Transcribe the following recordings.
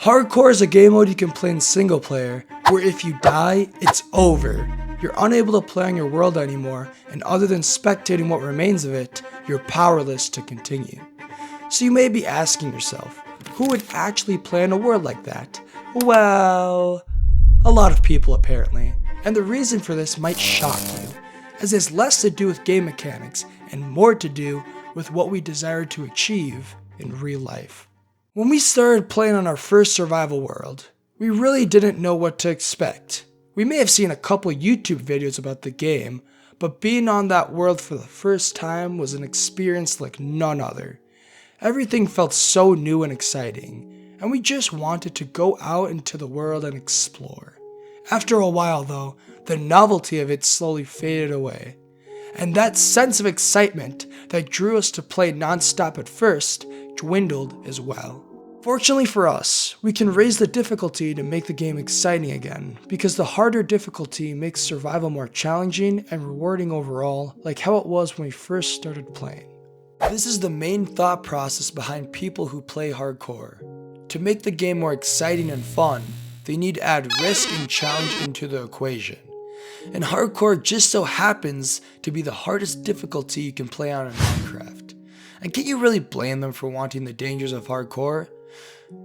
Hardcore is a game mode you can play in single player, where if you die, it's over. You're unable to play on your world anymore, and other than spectating what remains of it, you're powerless to continue. So you may be asking yourself, who would actually play in a world like that? Well, a lot of people apparently, and the reason for this might shock you, as it has less to do with game mechanics and more to do with what we desire to achieve in real life. When we started playing on our first survival world, we really didn't know what to expect. We may have seen a couple YouTube videos about the game, but being on that world for the first time was an experience like none other. Everything felt so new and exciting, and we just wanted to go out into the world and explore. After a while though, the novelty of it slowly faded away, and that sense of excitement that drew us to play non-stop at first dwindled as well. Fortunately for us, we can raise the difficulty to make the game exciting again, because the harder difficulty makes survival more challenging and rewarding overall, like how it was when we first started playing. This is the main thought process behind people who play hardcore. To make the game more exciting and fun, they need to add risk and challenge into the equation. And hardcore just so happens to be the hardest difficulty you can play on in Minecraft. And can you really blame them for wanting the dangers of hardcore?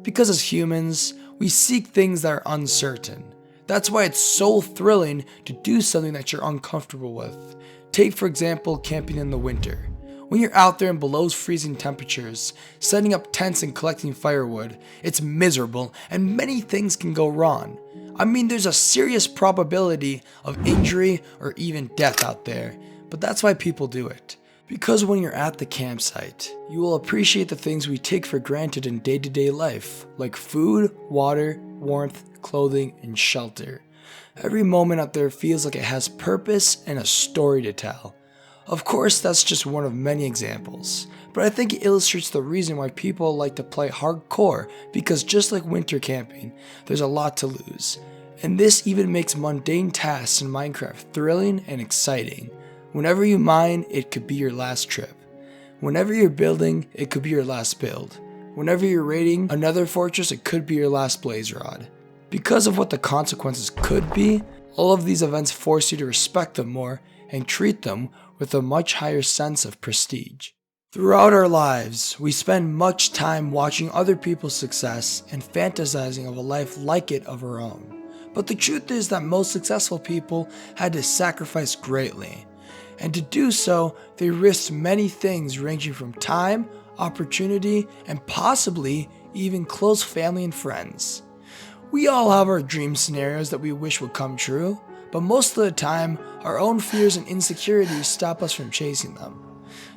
Because as humans, we seek things that are uncertain. That's why it's so thrilling to do something that you're uncomfortable with. Take for example camping in the winter. When you're out there in below freezing temperatures, setting up tents and collecting firewood, it's miserable and many things can go wrong. I mean, there's a serious probability of injury or even death out there, but that's why people do it. Because when you're at the campsite, you will appreciate the things we take for granted in day-to-day life, like food, water, warmth, clothing, and shelter. Every moment out there feels like it has purpose and a story to tell. Of course, that's just one of many examples, but I think it illustrates the reason why people like to play hardcore, because just like winter camping, there's a lot to lose. And this even makes mundane tasks in Minecraft thrilling and exciting. Whenever you mine, it could be your last trip. Whenever you're building, it could be your last build. Whenever you're raiding another fortress, it could be your last blaze rod. Because of what the consequences could be, all of these events force you to respect them more and treat them with a much higher sense of prestige. Throughout our lives, we spend much time watching other people's success and fantasizing of a life like it of our own. But the truth is that most successful people had to sacrifice greatly. And to do so, they risked many things ranging from time, opportunity, and possibly even close family and friends. We all have our dream scenarios that we wish would come true, but most of the time, our own fears and insecurities stop us from chasing them.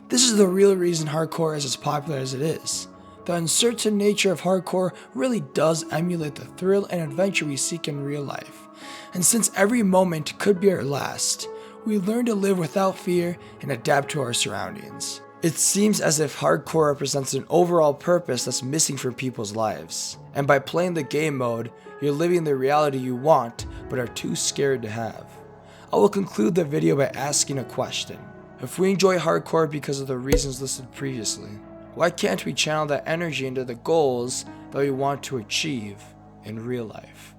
This is the real reason hardcore is as popular as it is. The uncertain nature of hardcore really does emulate the thrill and adventure we seek in real life. And since every moment could be our last, we learn to live without fear and adapt to our surroundings. It seems as if hardcore represents an overall purpose that's missing from people's lives. And by playing the game mode, you're living the reality you want but are too scared to have. I will conclude the video by asking a question. If we enjoy hardcore because of the reasons listed previously, why can't we channel that energy into the goals that we want to achieve in real life?